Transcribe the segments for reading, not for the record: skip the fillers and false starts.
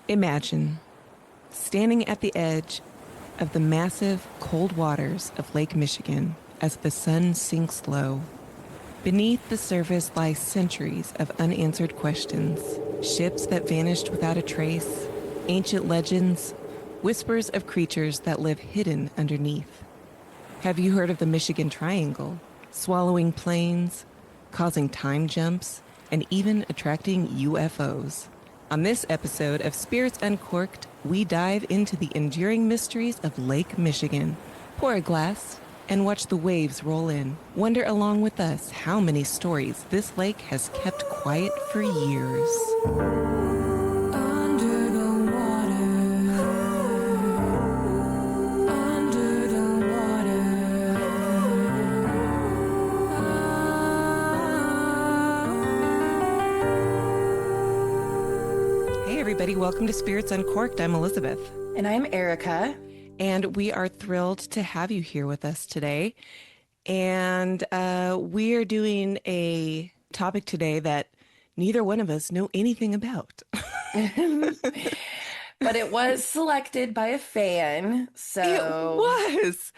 Imagine standing at the edge of the massive cold waters of Lake Michigan as the sun sinks low. Beneath the surface lie centuries of unanswered questions, ships that vanished without a trace, ancient legends, whispers of creatures that live hidden underneath. Have you heard of the Michigan Triangle? Swallowing planes, causing time jumps, and even attracting UFOs. On this episode of Spirits Uncorked, we dive into the enduring mysteries of Lake Michigan. Pour a glass and watch the waves roll in. Wonder along with us how many stories this lake has kept quiet for years. Under the water, under the water. Hey everybody, welcome to Spirits Uncorked. I'm Elizabeth. And I'm Erica. And we are thrilled to have you here with us today. And we are doing a topic today that neither one of us know anything about. But it was selected by a fan, so... It was!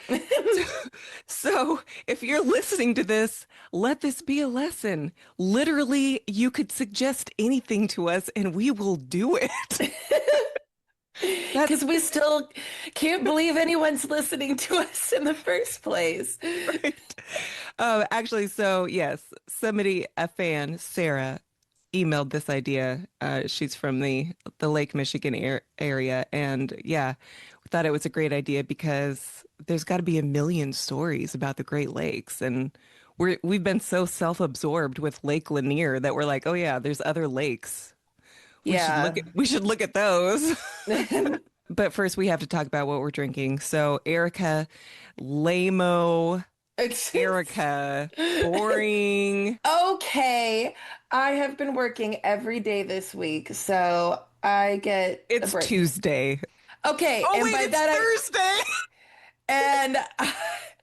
So if you're listening to this, let this be a lesson. Literally, you could suggest anything to us and we will do it. Because we still can't believe anyone's listening to us in the first place. Right. Actually, so yes, somebody, a fan, Sarah, emailed this idea. She's from the Lake Michigan area. And yeah, we thought it was a great idea because there's got to be a million stories about the Great Lakes. And we've been so self-absorbed with Lake Lanier that we're like, oh yeah, there's other lakes. We should look at those. But first, we have to talk about what we're drinking. So, Erica, lame-o, Erica, boring. Okay, I have been working every day this week, so I get a It's break. Tuesday. Okay, Oh, and wait, by it's that Thursday. and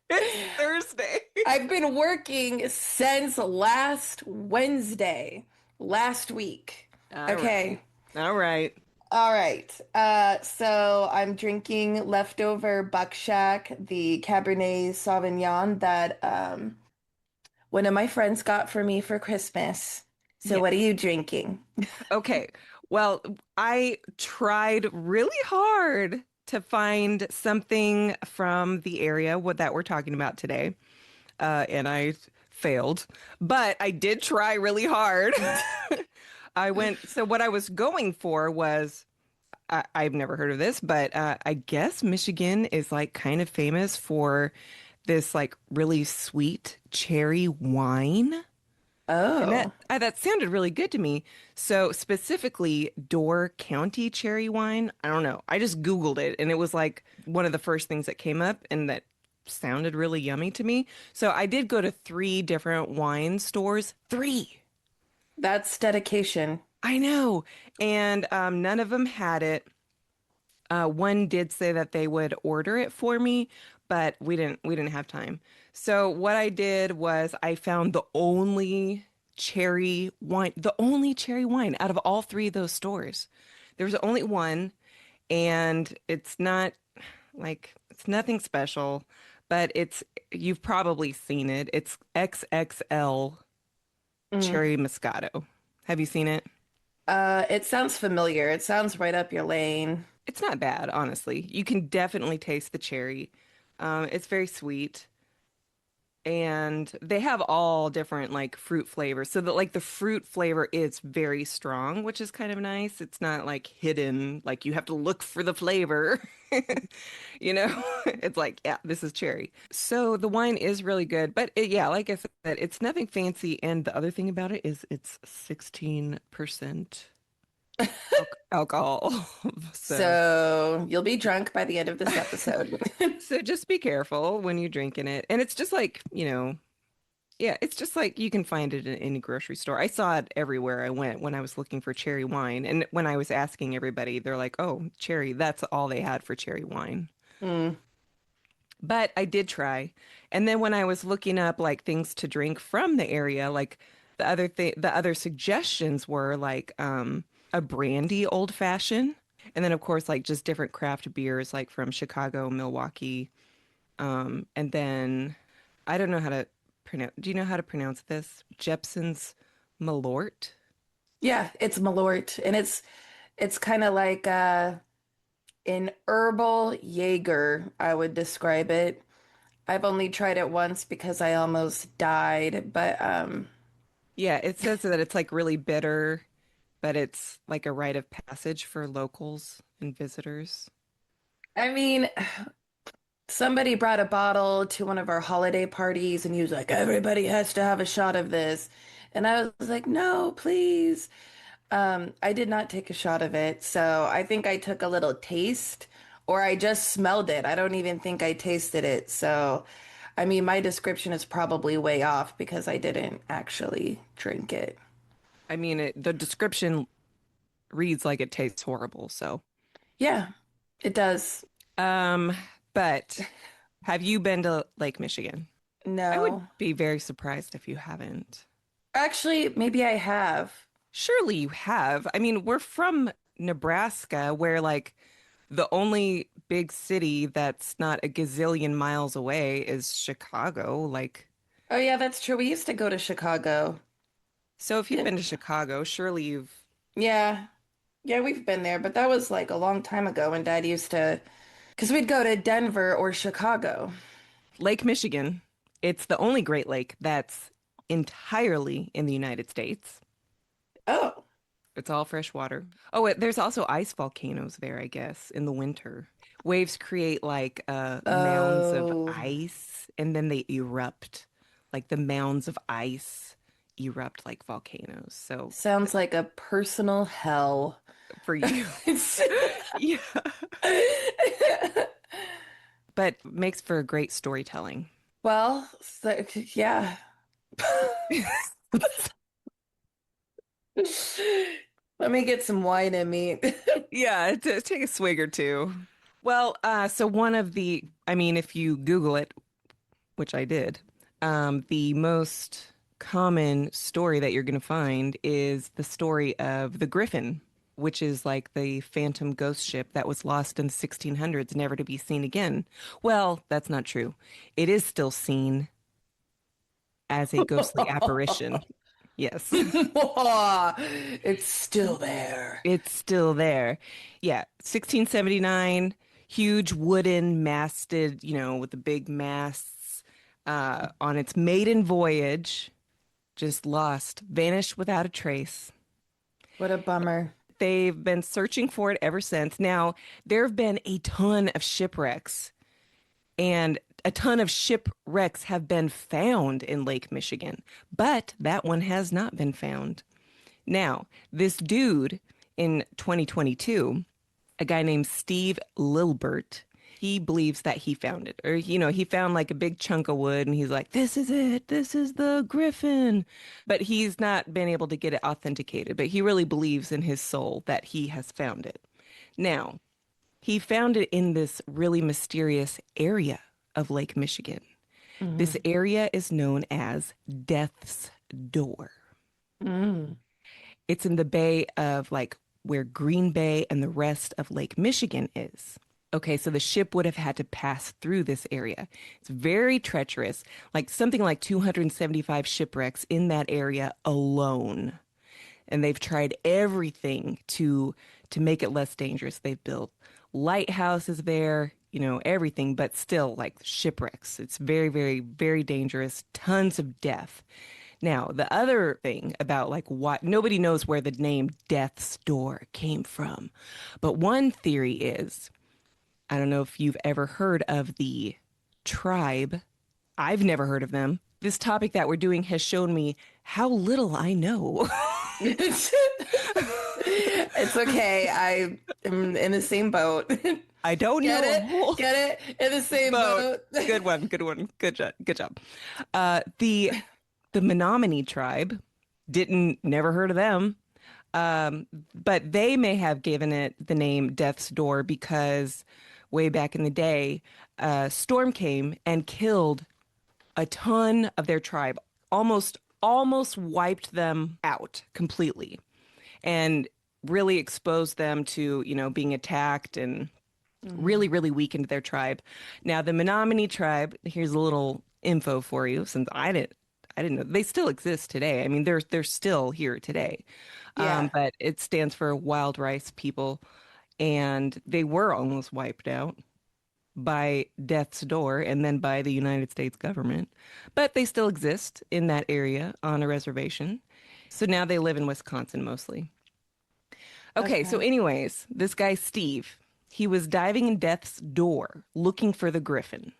It's Thursday. I've been working since last Wednesday, last week. Okay. All right. All right. So I'm drinking leftover Buckshack, the Cabernet Sauvignon that one of my friends got for me for Christmas. So Yeah. what are you drinking? Okay. Well, I tried really hard to find something from the area that we're talking about today, and I failed. But I did try really hard. So what I was going for was, I've never heard of this, but I guess Michigan is like kind of famous for this like really sweet cherry wine. And Oh, that sounded really good to me. So specifically Door County cherry wine. I don't know. I just Googled it and it was like one of the first things that came up and that sounded really yummy to me. So I did go to 3 different wine stores. 3. that's dedication. I know. And none of them had it. One did say that they would order it for me, but we didn't have time. So what I did was I found the only cherry wine out of all 3 of those stores. There was only one, and it's nothing special, but you've probably seen it. It's XXL Mm. Cherry Moscato. Have you seen it? It sounds familiar. It sounds right up your lane. It's not bad, honestly. You can definitely taste the cherry. It's very sweet. And they have all different like fruit flavors. So that like the fruit flavor is very strong, which is kind of nice. It's not like hidden, like you have to look for the flavor. You know, it's like, yeah, this is cherry. So the wine is really good, but yeah, like I said, it's nothing fancy. And the other thing about it is it's 16% alcohol. So So you'll be drunk by the end of this episode. so just be careful when you're drinking it. And it's just like, yeah, it's just like you can find it in any grocery store. I saw it everywhere I went when I was looking for cherry wine. And when I was asking everybody, they're like, "Oh, cherry, that's all they had for cherry wine." Mm. But I did try. And then when I was looking up like things to drink from the area, like the other suggestions were like a brandy old fashioned. And then of course like just different craft beers like from Chicago, Milwaukee. And then I don't know how to pronounce. Do you know how to pronounce this? Jepson's Malort. Yeah, it's Malort, and it's kind of like an herbal Jaeger, I would describe it. I've only tried it once because I almost died, but Yeah, it says that it's like really bitter, but it's like a rite of passage for locals and visitors. I mean, somebody brought a bottle to one of our holiday parties and he was like, everybody has to have a shot of this. And I was like, no, please. I did not take a shot of it. So I think I took a little taste or I just smelled it. I don't even think I tasted it. So, I mean, my description is probably way off because I didn't actually drink it. I mean, the description reads like it tastes horrible. So, Yeah, it does. um, but have you been to Lake Michigan? I would No. be very surprised if you haven't. Actually, maybe I have. Surely you have. I mean, we're from Nebraska, where like the only big city that's not a gazillion miles away is Chicago. Like, Oh, yeah, that's true. We used to go to Chicago. so if you've Yeah. been to Chicago, surely you've Yeah. Yeah, we've been there, but that was like a long time ago when Dad used to, because we'd go to Denver or Chicago. Lake Michigan. It's the only Great Lake that's entirely in the United States. Oh, It's all fresh water. Oh, there's also ice volcanoes there, I guess, in the winter. Waves create like mounds of oh, ice and then they erupt. Like the mounds of ice erupt like volcanoes. So sounds like a personal hell. for you, yeah, but makes for great storytelling. Well, so, yeah. Let me get some wine in me. Yeah, take a swig or two. Well, so one of the, I mean, if you Google it, which I did, the most common story that you're going to find is the story of the Griffon, which is like the phantom ghost ship that was lost in the 1600s, never to be seen again. Well, that's not true. It is still seen as a ghostly apparition. Yes. It's still there. It's still there. Yeah, 1679, huge wooden masted, with the big masts on its maiden voyage, just lost, vanished without a trace. What a bummer. They've been searching for it ever since. Now, there have been a ton of shipwrecks, and a ton of shipwrecks have been found in Lake Michigan, but that one has not been found. Now, this dude in 2022, a guy named Steve Lilbert, he believes that he found it. Or, he found like a big chunk of wood and he's like, this is it. This is the Griffon. But he's not been able to get it authenticated. But he really believes in his soul that he has found it. Now, he found it in this really mysterious area of Lake Michigan. This Mhm. area is known as Death's Door. Mm. It's in the bay of like where Green Bay and the rest of Lake Michigan is. Okay, so the ship would have had to pass through this area. It's very treacherous, like something like 275 shipwrecks in that area alone. And they've tried everything to make it less dangerous. They've built lighthouses there, everything, but still like shipwrecks. It's very, very, very dangerous. Tons of death. Now, the other thing about like what nobody knows where the name Death's Door came from. But one theory is, I don't know if you've ever heard of the tribe. I've never heard of them. This topic that we're doing has shown me how little I know. It's okay. I am in the same boat. I don't Get know a it? whole Get it? In the same boat. boat. Good one, good one. Good job. Good job. The Menominee tribe never heard of them. But they may have given it the name Death's Door because way back in the day, a storm came and killed a ton of their tribe, almost wiped them out completely. And really exposed them to, being attacked and Hmm. really, really weakened their tribe. Now, the Menominee tribe, here's a little info for you since I didn't know. They still exist today. I mean, they're still here today. Yeah. But it stands for Wild Rice People, and they were almost wiped out by death's door and then by the United States government. But they still exist in that area on a reservation. So now they live in Wisconsin mostly. Okay, so Okay. anyways, this guy Steve, he was diving in death's door looking for the Griffon.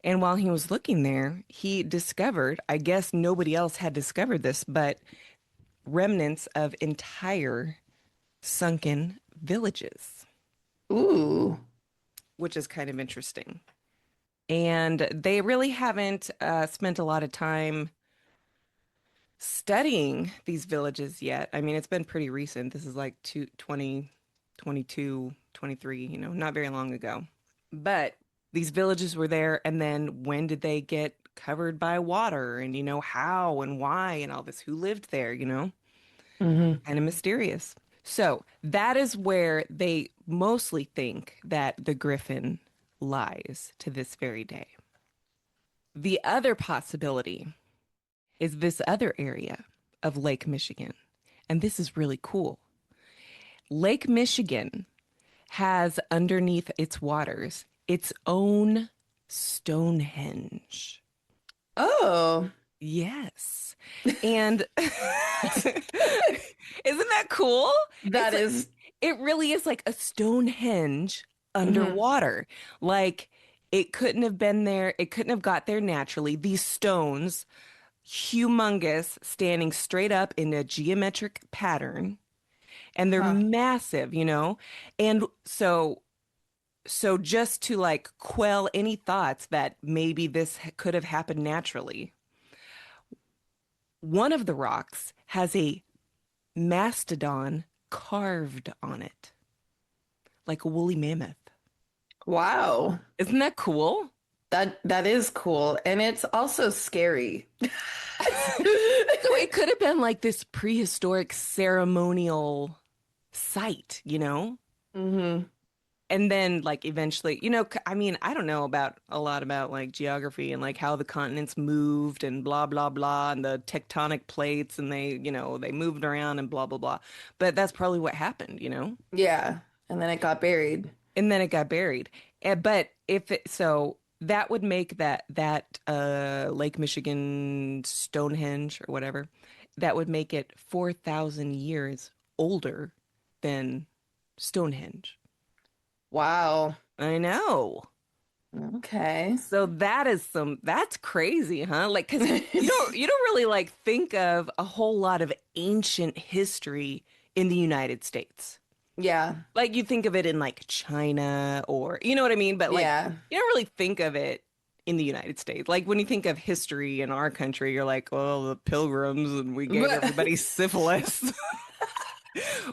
And while he was looking there, he discovered, I guess nobody else had discovered this, but remnants of entire sunken villages, Ooh. which is kind of interesting. And they really haven't spent a lot of time studying these villages yet. I mean, it's been pretty recent. This is like 2022, 23, not very long ago. But these villages were there, and then when did they get covered by water? And, how and why and all this? Who lived there, Hmm. Kind of mysterious. So that is where they mostly think that the Griffin lies to this very day. The other possibility is this other area of Lake Michigan. And this is really cool. Lake Michigan has underneath its waters its own Stonehenge. Oh, Yes. And isn't that cool? It's that like is. it really is like a Stonehenge Mhm. underwater. Like it couldn't have been there, it couldn't have got there naturally. These stones, humongous, standing straight up in a geometric pattern, and they're Huh. massive, And so just to like quell any thoughts that maybe this could have happened naturally, one of the rocks has a mastodon carved on it, like a woolly mammoth. Wow. Isn't that cool? That is cool. And it's also scary. So it could have been like this prehistoric ceremonial site. Hmm. And then like eventually, I mean, I don't know about a lot about like geography and like how the continents moved and blah blah blah and the tectonic plates and they moved around and blah blah blah. But that's probably what happened. Yeah. And then it got buried. And then it got buried. But if it so that would make that Lake Michigan Stonehenge or whatever, that would make it 4,000 years older than Stonehenge. Wow. I know. Okay. So that's crazy, huh? Like, 'cause you don't really like think of a whole lot of ancient history in the United States. Yeah. Like you think of it in like China or you know what I mean? But like Yeah. you don't really think of it in the United States. Like when you think of history in our country, you're like, well, the pilgrims and we gave But everybody syphilis.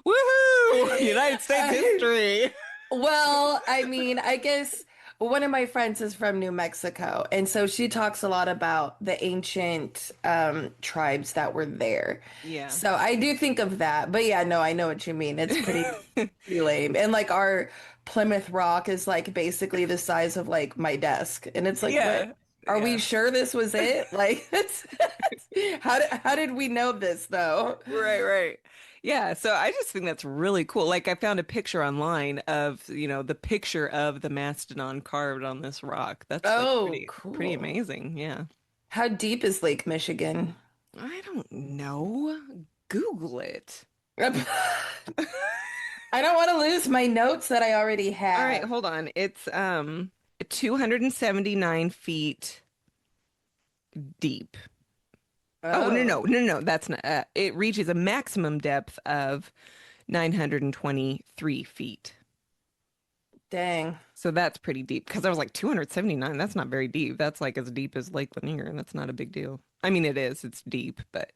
Woohoo! United States I, history. well, I mean, I guess one of my friends is from New Mexico, and so she talks a lot about the ancient tribes that were there. Yeah. So I do think of that. But yeah, no, I know what you mean. It's pretty lame. And like our Plymouth Rock is like basically the size of like my desk. And it's like, what? Yeah. Are we Yeah. sure this was it? Like, it's, how did we know this though? Right, right. Yeah, so I just think that's really cool. Like I found a picture online of, the picture of the mastodon carved on this rock. That's like Oh, pretty cool. amazing. Yeah. How deep is Lake Michigan? I don't know. Google it. I don't want to lose my notes that I already All right, have. hold on. It's 279 feet deep. Oh, no, no, Oh, no, no, that's not it reaches a maximum depth of 923 feet. dang. So that's pretty deep because I was like 279. That's not very deep. That's like as deep as Lake Lanier, and that's not a big deal. I mean, it is. It's deep, but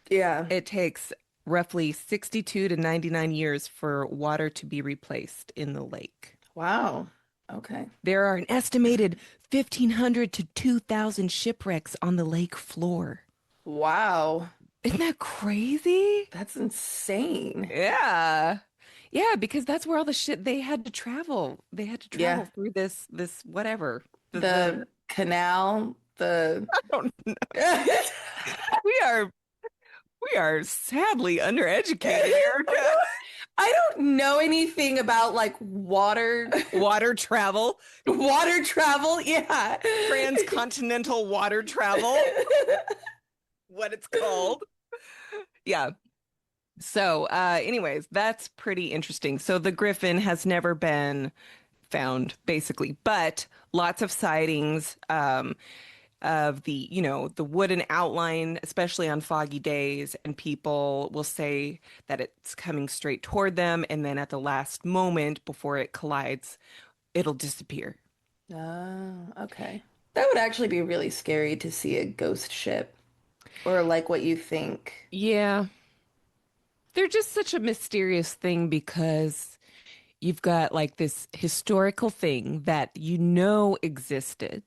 Yeah. it takes roughly 62 to 99 years for water to be replaced in the lake. Wow. Okay. There are an estimated 1,500 to 2,000 shipwrecks on the lake floor. Wow. Isn't that crazy? That's insane. Yeah. Yeah, because that's where all the shit they had to travel. They had to travel Yeah. through this whatever. The The canal, the I don't know. We are we are sadly undereducated, Erica. I don't know anything about like Water travel, water travel. Yeah. transcontinental water travel, what it's called. Yeah. So, anyways, that's pretty interesting. So the Griffin has never been found, basically, but lots of sightings of the wooden outline, especially on foggy days, and people will say that it's coming straight toward them, and then at the last moment before it collides, it'll disappear. Oh, okay. That would actually be really scary to see a ghost ship or like what you think. Yeah, they're just such a mysterious thing because you've got like this historical thing that existed.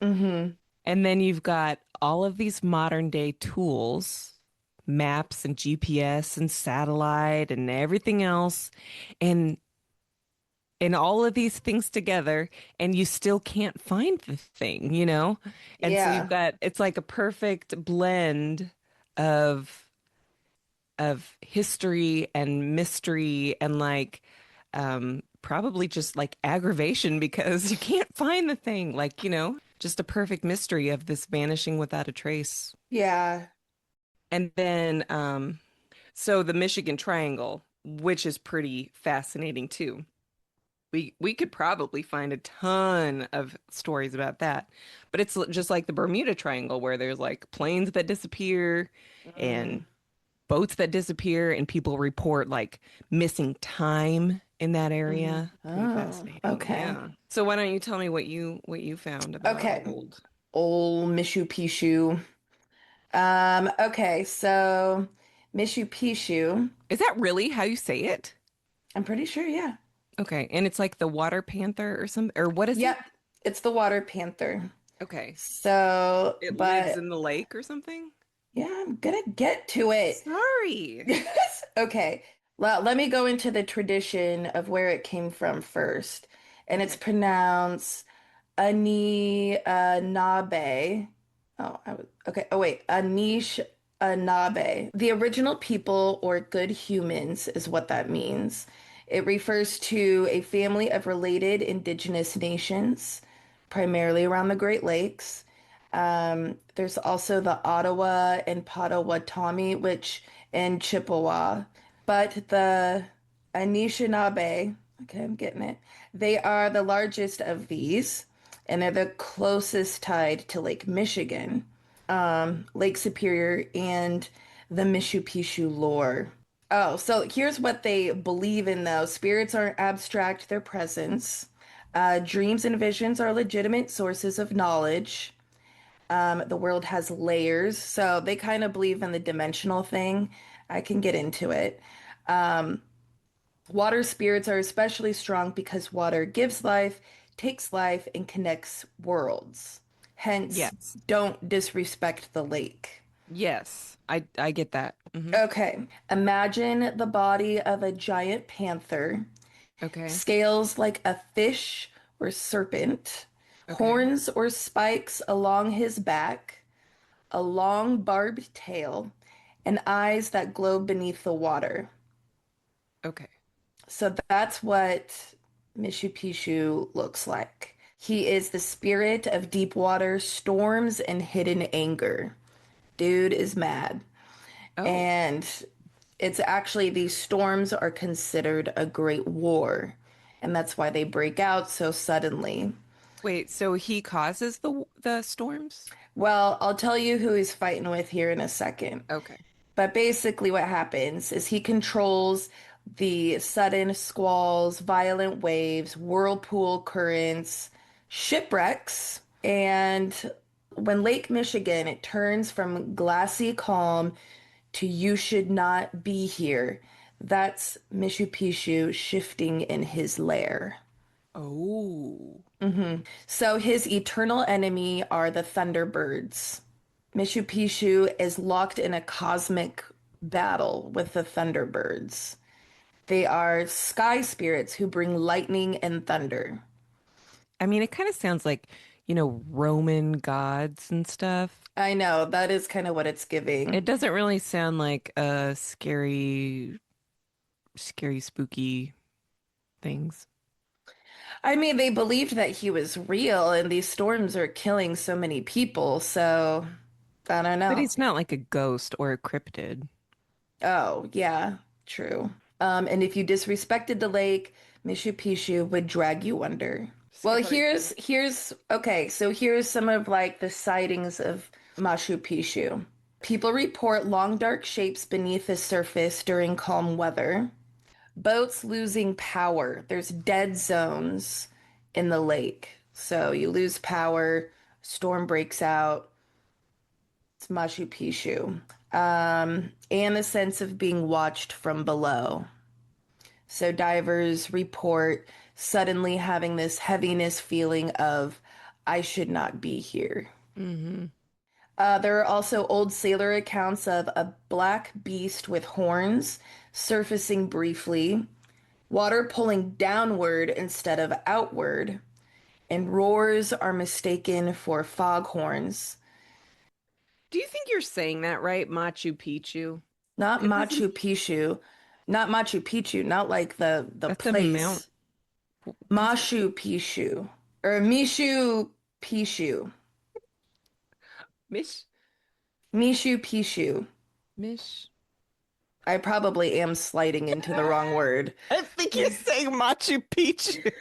Hmm. And then you've got all of these modern day tools, maps and GPS and satellite and everything else, and all of these things together, and you still can't find the thing. And so you've Yeah. got it's like a perfect blend of history and mystery and like probably just like aggravation because you can't find the thing, just a perfect mystery of this vanishing without a trace. Yeah. And then so the Michigan Triangle, which is pretty fascinating too. We could probably find a ton of stories about that. But it's just like the Bermuda Triangle where there's like planes that disappear Mm. and boats that disappear and people report like missing time in that Hmm. area. Pretty Oh, fascinating. okay. Yeah. So why don't you tell me what you found about Okay. old? Old Mishipeshu. Okay, so Mishipeshu, Is that really how you say it? I'm pretty sure, yeah. Okay. And it's like the Water Panther or some or what is it? Yep, it's the Water Panther. Okay. So, It lives but in the lake or something? yeah, I'm gonna get to it. Sorry. Okay, let me go into the tradition of where it came from first. And it's Okay. pronounced Anishinaabe. Oh, okay. Oh, wait. Anishinaabe. The original people or good humans is what that means. It refers to a family of related indigenous nations, primarily around the Great Lakes. There's also the Ottawa and Potawatomi, which and Chippewa. But the Anishinaabe, okay, I'm getting it. They are the largest of these, and they're the closest tied to Lake Michigan, Lake Superior, and the Mishipeshu lore. Oh, so here's what they believe in, though. Spirits aren't abstract, they're presence. Dreams and visions are legitimate sources of knowledge. The world has layers, so they kind of believe in the dimensional thing. I can get into it. Water spirits are especially strong because water gives life, takes life, and connects worlds. Hence, Yes. don't disrespect the lake. Yes. I get that. Okay, imagine the body of a giant panther, Okay. scales like a fish or serpent, Okay. horns or spikes along his back, a long barbed tail, and eyes that glow beneath the water. Okay. So that's what Mishipeshu looks like. He is the spirit of deep water, storms, and hidden anger. Dude is mad. Oh. And it's actually these storms are considered a great war. And that's why they break out so suddenly. Wait, so he causes the storms? Well, I'll tell you who he's fighting with here in a second. Okay. But basically, what happens is he controls the sudden squalls, violent waves, whirlpool currents, shipwrecks, and when Lake Michigan, it turns from glassy calm to you should not be here. That's Mishipeshu shifting in his lair. Oh. So his eternal enemy are the Thunderbirds. Mishipeshu is locked in a cosmic battle with the Thunderbirds. They are sky spirits who bring lightning and thunder. I mean, it kind of sounds like, Roman gods and stuff. I know, that is kind of what it's It giving. doesn't really sound like scary, spooky things. I mean, they believed that he was real, and these storms are killing so many people, so I don't But know. he's not like a ghost or a cryptid. Oh, yeah, true. And if you disrespected the lake, Mishu would drag you under. Well, Sorry. here's okay, so here's some of like the sightings of Machu Picchu. People report long dark shapes beneath the surface during calm weather. Boats losing power. There's dead zones in the lake. So you lose power, storm breaks out. It's Machu Picchu. And the sense of being watched from below. So divers report suddenly having this heaviness feeling of, I should not be here. Hmm. There are also old sailor accounts of a black beast with horns surfacing briefly, water pulling downward instead of outward, and roars are mistaken for foghorns. Do you think you're saying that right, Machu Picchu? Not It doesn't. Machu Picchu, not Machu Picchu, not like the That's a mount. place. Mashu Picchu or Mishu Picchu. Mish, Mishu Picchu. Mish. I probably am sliding into the wrong word. I think you're saying Machu Picchu.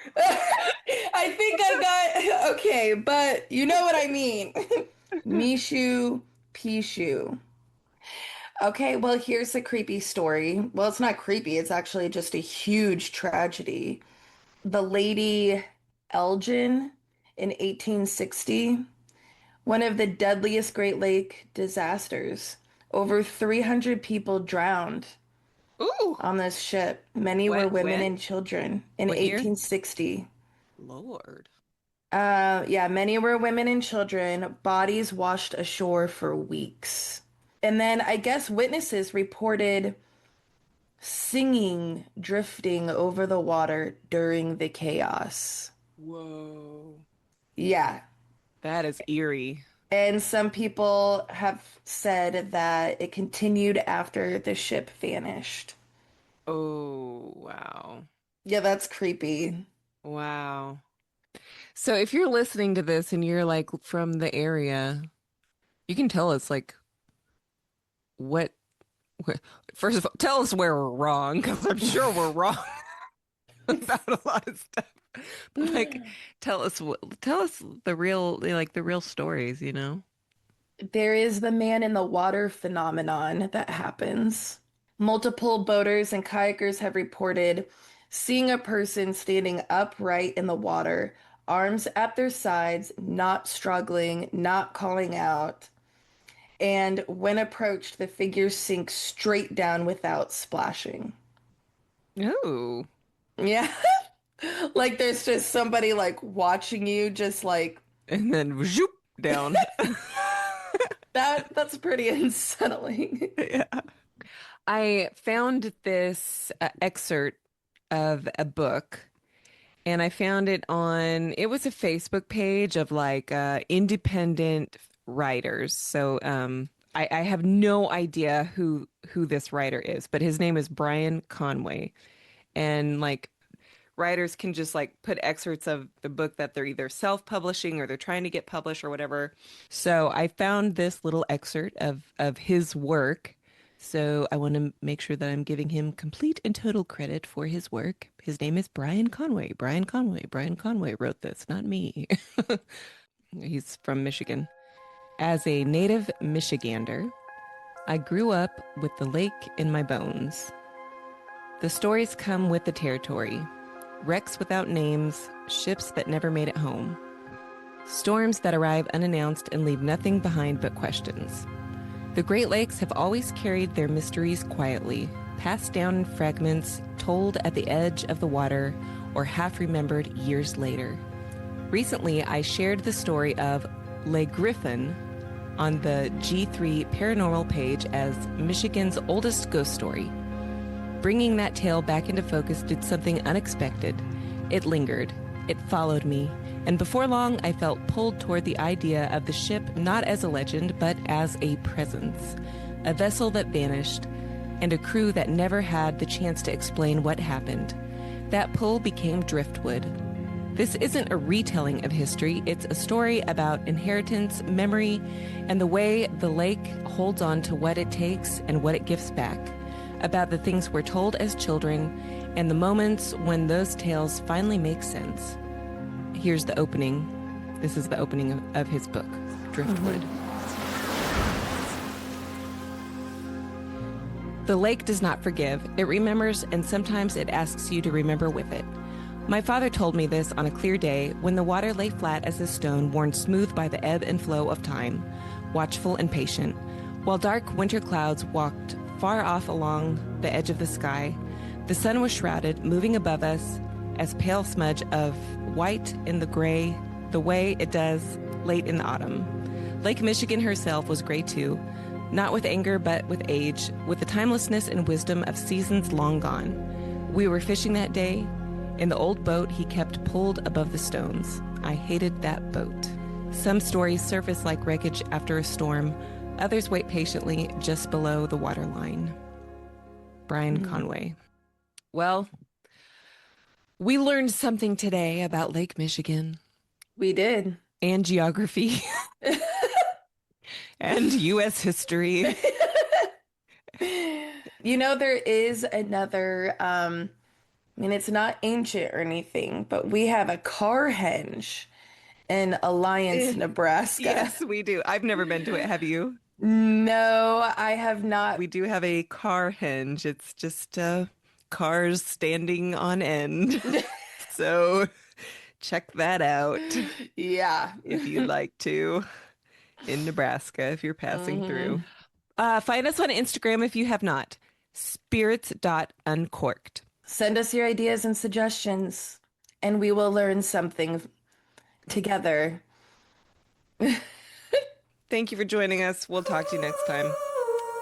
I think I got okay, but you know what I mean. Mishu Picchu. Okay, well, here's a creepy story. Well, it's not creepy, it's actually just a huge tragedy. The Lady Elgin in 1860, one of the deadliest Great Lake disasters. Over 300 people drowned Ooh, on this ship. Many were what? women When? and children in What year? 1860. Lord. Yeah, many were women and children. Bodies washed ashore for weeks. And then I guess witnesses reported singing drifting over the water during the chaos. Whoa. Yeah. That is eerie. And some people have said that it continued after the ship vanished. Oh, wow. Yeah, that's creepy. Wow. So if you're listening to this and you're like from the area, you can tell us like what, wh- first of all, tell us where we're wrong because I'm sure we're wrong about a lot of stuff. But like tell us the real stories, you know? There is the man in the water phenomenon that happens. Multiple boaters and kayakers have reported seeing a person standing upright in the water, arms at their sides, not struggling, not calling out. And when approached, the figure sinks straight down without splashing. Oh. Yeah. Like there's just somebody like watching you, just like And then zoop down. that's pretty unsettling. Yeah. I found this excerpt of a book and I found it was a Facebook page of like independent writers. So I have no idea who this writer is, but his name is Brian Conway. And like writers can just like put excerpts of the book that they're either self-publishing or they're trying to get published or whatever. So I found this little excerpt of his work. So I want to make sure that I'm giving him complete and total credit for his work. His name is Brian Conway. Brian Conway. Brian Conway wrote this, not me. He's from Michigan. As a native Michigander, I grew up with the lake in my bones. The stories come with the territory. Wrecks without names, ships that never made it home. Storms that arrive unannounced and leave nothing behind but questions. The Great Lakes have always carried their mysteries quietly, passed down in fragments, told at the edge of the water, or half remembered years later. Recently, I shared the story of Le Griffon, on the G3 paranormal page as Michigan's oldest ghost story. Bringing that tale back into focus did something unexpected. It lingered. It followed me. And before long, I felt pulled toward the idea of the ship not as a legend, but as a presence. A vessel that vanished, and a crew that never had the chance to explain what happened. That pull became driftwood. This isn't a retelling of history, it's a story about inheritance, memory, and the way the lake holds on to what it takes and what it gives back. About the things we're told as children, and the moments when those tales finally make sense. Here's the opening. This is the opening of his book, Driftwood. The lake does not forgive. It remembers, and sometimes it asks you to remember with it. My father told me this on a clear day when the water lay flat as a stone worn smooth by the ebb and flow of time, watchful and patient, while dark winter clouds walked far off along the edge of the sky. The sun was shrouded, moving above us as pale smudge of white in the gray, the way it does late in the autumn. Lake Michigan herself was gray too, not with anger but with age, with the timelessness and wisdom of seasons long gone. We were fishing that day. In the old boat he kept pulled above the stones. I hated that boat. Some stories surface like wreckage after a storm. Others wait patiently just below the waterline. Brian Conway. Well, we learned something today about Lake Michigan. We did. And geography. And U.S. history. You know, there is another, I mean, it's not ancient or anything, but we have a car henge in Alliance, Nebraska. Yes, we do. I've never been to it. Have you? No, I have not. We do have a car henge. It's just cars standing on end. So check that out Yeah. if you'd like to in Nebraska if you're passing through. Find us on Instagram if you have not. Spirits.uncorked. Send us your ideas and suggestions, and we will learn something together. Thank you for joining us. We'll talk to you next time.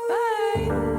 Bye.